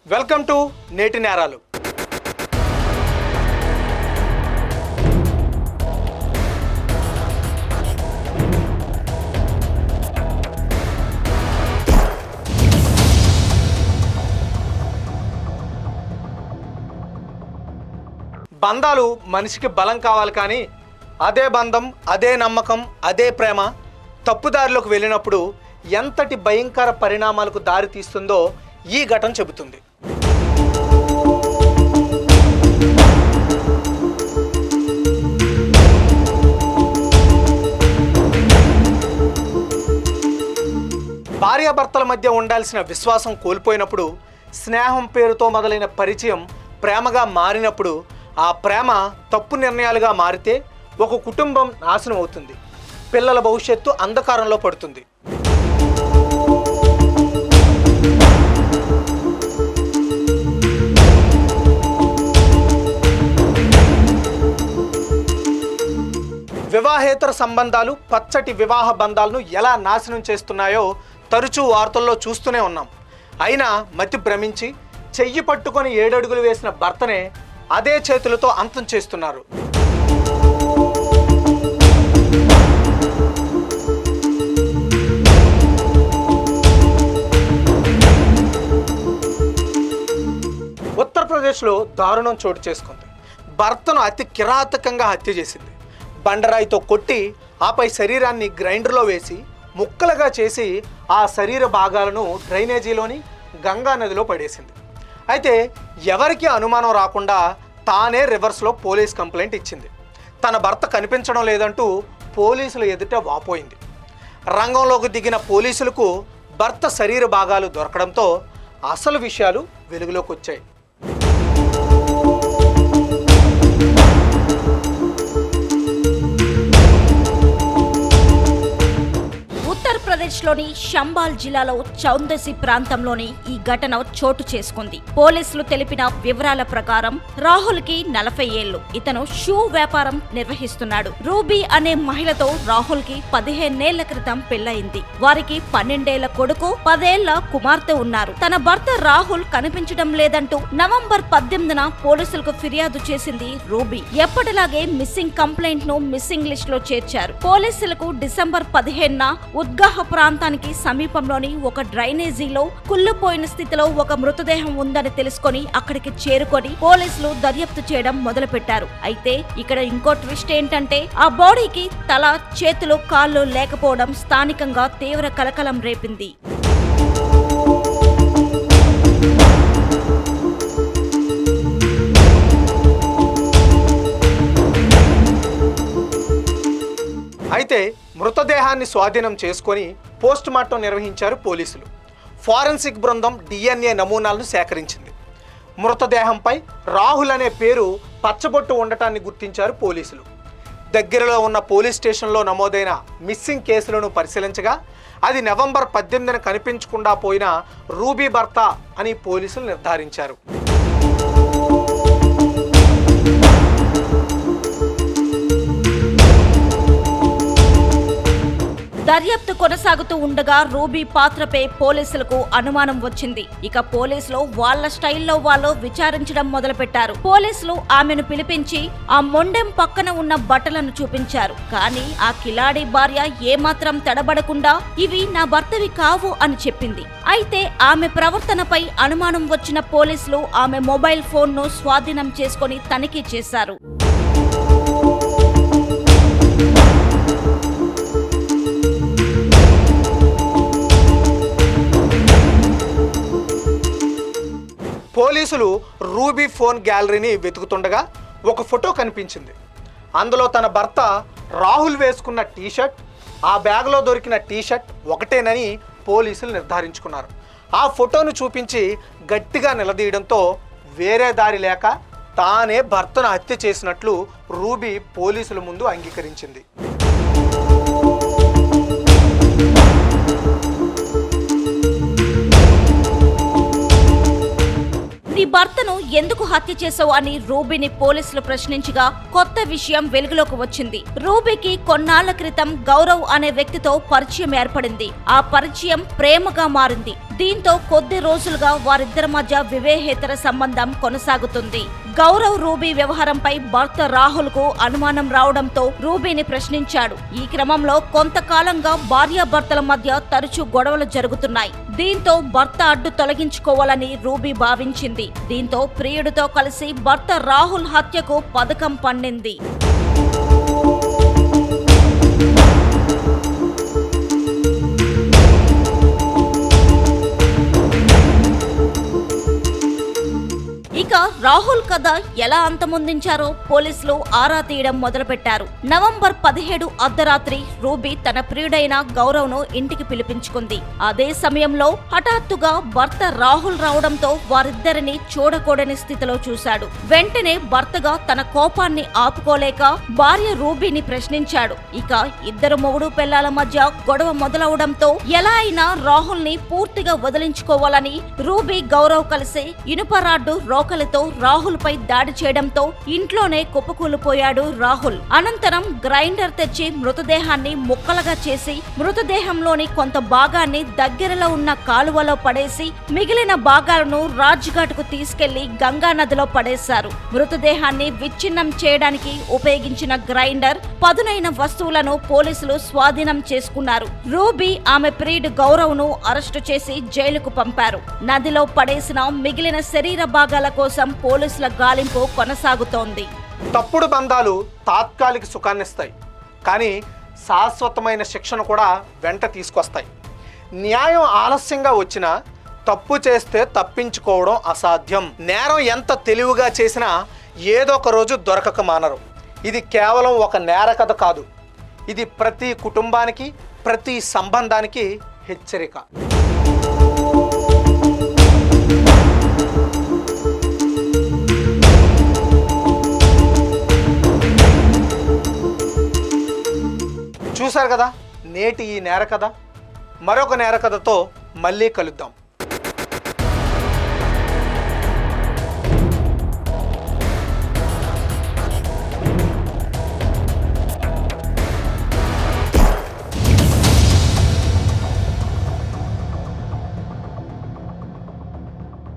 Welcome to నేటి నేరాలు. బంధాలు మనిషికి బలం కావాలి, కానీ అదే బంధం, అదే నమ్మకం, అదే ప్రేమ తప్పుదారిలోకి వెళ్ళినప్పుడు ఎంతటి భయంకర పరిణామాలకు దారి తీస్తుందో ఈ ఘటన చెబుతుంది. భార్యాభర్తల మధ్య ఉండాల్సిన విశ్వాసం కోల్పోయినప్పుడు, స్నేహం పేరుతో మొదలైన పరిచయం ప్రేమగా మారినప్పుడు, ఆ ప్రేమ తప్పు నిర్ణయాలుగా మారితే ఒక కుటుంబం నాశనం అవుతుంది. పిల్లల భవిష్యత్తు అంధకారంలో పడుతుంది. వివాహేతర సంబంధాలు పచ్చటి వివాహ బంధాలను ఎలా నాశనం చేస్తున్నాయో తరచూ వార్తల్లో చూస్తూనే ఉన్నాం. అయినా మతి భ్రమించి చెయ్యి పట్టుకొని 7 అడుగులు వేసిన భర్తనే అదే చేతులతో అంతం చేస్తున్నారు. ఉత్తరప్రదేశ్లో దారుణం చోటు చేసుకుంది. భర్తను అతి కిరాతకంగా హత్య చేసింది. బండరాయితో కొట్టి ఆపై శరీరాన్ని గ్రైండర్లో వేసి ముక్కలుగా చేసి ఆ శరీర భాగాలను డ్రైనేజీలోని గంగా నదిలో పడేసింది. అయితే ఎవరికి అనుమానం రాకుండా తానే రివర్స్లో పోలీస్ కంప్లైంట్ ఇచ్చింది. తన భర్త కనిపించడం లేదంటూ పోలీసుల ఎదుట వాపోయింది. రంగంలోకి దిగిన పోలీసులకు భర్త శరీర భాగాలు దొరకడంతో అసలు విషయాలు వెలుగులోకి వచ్చాయి. ఉత్తరప్రదేశ్లోని శంబాల్ జిల్లాలో చౌందసి ప్రాంతంలోని ఈ ఘటన చోటు చేసుకుంది. పోలీసులు తెలిపిన వివరాల ప్రకారం రాహుల్ కి 40 ఏళ్లు. ఇతను షూ వ్యాపారం నిర్వహిస్తున్నాడు. రూబీ అనే మహిళతో రాహుల్ కి 15 ఏళ్ల క్రితం పెళ్లయింది. వారికి 12 ఏళ్ల కొడుకు, 10 ఏళ్ల కుమార్తె ఉన్నారు. తన భర్త రాహుల్ కనిపించడం లేదంటూ నవంబర్ 18న పోలీసులకు ఫిర్యాదు చేసింది రూబీ. ఎప్పటిలాగే మిస్సింగ్ కంప్లైంట్ ను మిస్సింగ్ లిస్ట్ లో చేర్చారు. పోలీసులకు డిసెంబర్ 15న ఉద్గాహ ప్రాంతానికి సమీపంలోని ఒక డ్రైనేజీలో కుళ్ళిపోయిన స్థితిలో ఒక మృతదేహం ఉందని తెలుసుకొని అక్కడికి చేరుకొని పోలీసులు దర్యాప్తు చేయడం మొదలుపెట్టారు. అయితే ఇక్కడ ఇంకో ట్విస్ట్ ఏంటంటే ఆ బాడీకి తల, చేతులు, కాళ్ళు లేకపోవడం స్థానికంగా తీవ్ర కలకలం రేపింది. అయితే మృతదేహాన్ని స్వాధీనం చేసుకొని పోస్ట్ మార్టం నిర్వహించారు పోలీసులు. ఫారెన్సిక్ బృందం DNA నమూనాలను సేకరించింది. మృతదేహంపై రాహుల్ అనే పేరు పచ్చబొట్టు ఉండటాన్ని గుర్తించారు పోలీసులు. దగ్గరలో ఉన్న పోలీస్ స్టేషన్లో నమోదైన మిస్సింగ్ కేసులను పరిశీలించగా అది నవంబర్ 18న కనిపించకుండా పోయిన రూబీ భర్త అని పోలీసులు నిర్ధారించారు. దర్యాప్తు కొనసాగుతూ ఉండగా రూబీ పాత్రపై పోలీసులకు అనుమానం వచ్చింది. ఇక పోలీసులు వాళ్ళ స్టైల్లో వాళ్ళు విచారించడం మొదలుపెట్టారు. పోలీసులు ఆమెను పిలిపించి ఆ మొండెం పక్కన ఉన్న బట్టలను చూపించారు. కానీ ఆ కిలాడి భార్య ఏమాత్రం తడబడకుండా ఇవి నా భర్తవి కావు అని చెప్పింది. అయితే ఆమె ప్రవర్తనపై అనుమానం వచ్చిన పోలీసులు ఆమె మొబైల్ ఫోన్ను స్వాధీనం చేసుకొని తనిఖీ చేశారు. పోలీసులు రూబీ ఫోన్ గ్యాలరీని వెతుకుతుండగా ఒక ఫోటో కనిపించింది. అందులో తన భర్త రాహుల్ వేసుకున్న టీషర్ట్, ఆ బ్యాగ్లో దొరికిన టీషర్ట్ ఒకటేనని పోలీసులు నిర్ధారించుకున్నారు. ఆ ఫోటోను చూపించి గట్టిగా నిలదీయడంతో వేరే దారి లేక తానే భర్తను హత్య చేసినట్లు రూబీ పోలీసుల ముందు అంగీకరించింది. నీ భర్తను ఎందుకు హత్య చేసావు అని రూబీని పోలీసులు ప్రశ్నించగా కొత్త విషయం వెలుగులోకి వచ్చింది. రూబీకి కొన్నాళ్ల క్రితం గౌరవ్ అనే వ్యక్తితో పరిచయం ఏర్పడింది. ఆ పరిచయం ప్రేమగా మారింది. దీంతో కొద్ది రోజులుగా వారిద్దరి మధ్య వివేహేతర సంబంధం కొనసాగుతుంది. గౌరవ్ రూబీ వ్యవహారంపై భర్త రాహుల్ కు అనుమానం రావడంతో రూబీని ప్రశ్నించాడు. ఈ క్రమంలో కొంతకాలంగా భార్యాభర్తల మధ్య తరచూ గొడవలు జరుగుతున్నాయి. దీంతో భర్త అడ్డు తొలగించుకోవాలని రూబీ భావించింది. దీంతో ప్రియుడితో కలిసి భర్త రాహుల్ హత్యకు పథకం పన్నింది. ఇక రాహుల్ కథ ఎలా అంతమొందించారో పోలీసులు ఆరా తీయడం మొదలుపెట్టారు. నవంబర్ 17 అర్ధరాత్రి రూబీ తన ప్రియుడైన గౌరవ్ ను ఇంటికి పిలిపించుకుంది. అదే సమయంలో హఠాత్తుగా భర్త రాహుల్ రావడంతో వారిద్దరిని చూడకూడని స్థితిలో చూశాడు. వెంటనే భర్తగా తన కోపాన్ని ఆపుకోలేక భార్య రూబీని ప్రశ్నించాడు. ఇక ఇద్దరు మొగుడు పెళ్లాల మధ్య గొడవ మొదలవడంతో ఎలా అయినా రాహుల్ ని పూర్తిగా వదిలించుకోవాలని రూబీ గౌరవ్ కలిసి ఇనుప రాడ్డు రోకలితో రాహుల్ పై దాడి చేయడంతో ఇంట్లోనే కుప్పకూలిపోయాడు రాహుల్. అనంతరం గ్రైండర్ తెచ్చి మృతదేహాన్ని ముక్కలుగా చేసి మృతదేహంలోని కొంత భాగాన్ని దగ్గరలో ఉన్న కాలువలో పడేసి మిగిలిన భాగాలను రాజ్ఘాట్ కు తీసుకెళ్లి గంగా నదిలో పడేశారు. మృతదేహాన్ని విచ్ఛిన్నం చేయడానికి ఉపయోగించిన గ్రైండర్, పదునైన వస్తువులను పోలీసులు స్వాధీనం చేసుకున్నారు. రూబీ ఆమె ప్రియుడు గౌరవ్ ను అరెస్టు చేసి జైలుకు పంపారు. నదిలో పడేసిన మిగిలిన శరీర భాగాల కోసం పోలీసుల గాలింపు కొనసాగుతోంది. తప్పుడు బంధాలు తాత్కాలిక సుఖాన్నిస్తాయి, కానీ శాశ్వతమైన శిక్షను కూడా వెంట తీసుకొస్తాయి. న్యాయం ఆలస్యంగా వచ్చినా తప్పు చేస్తే తప్పించుకోవడం అసాధ్యం. నేరం ఎంత తెలివిగా చేసినా ఏదో ఒక రోజు దొరకక మానరు. ఇది కేవలం ఒక నేర కథ కాదు, ఇది ప్రతి కుటుంబానికి, ప్రతి సంబంధానికి హెచ్చరిక. చూశారు కదా నేటి ఈ నేర కథ. మరొక నేర కథతో మళ్ళీ కలుద్దాం.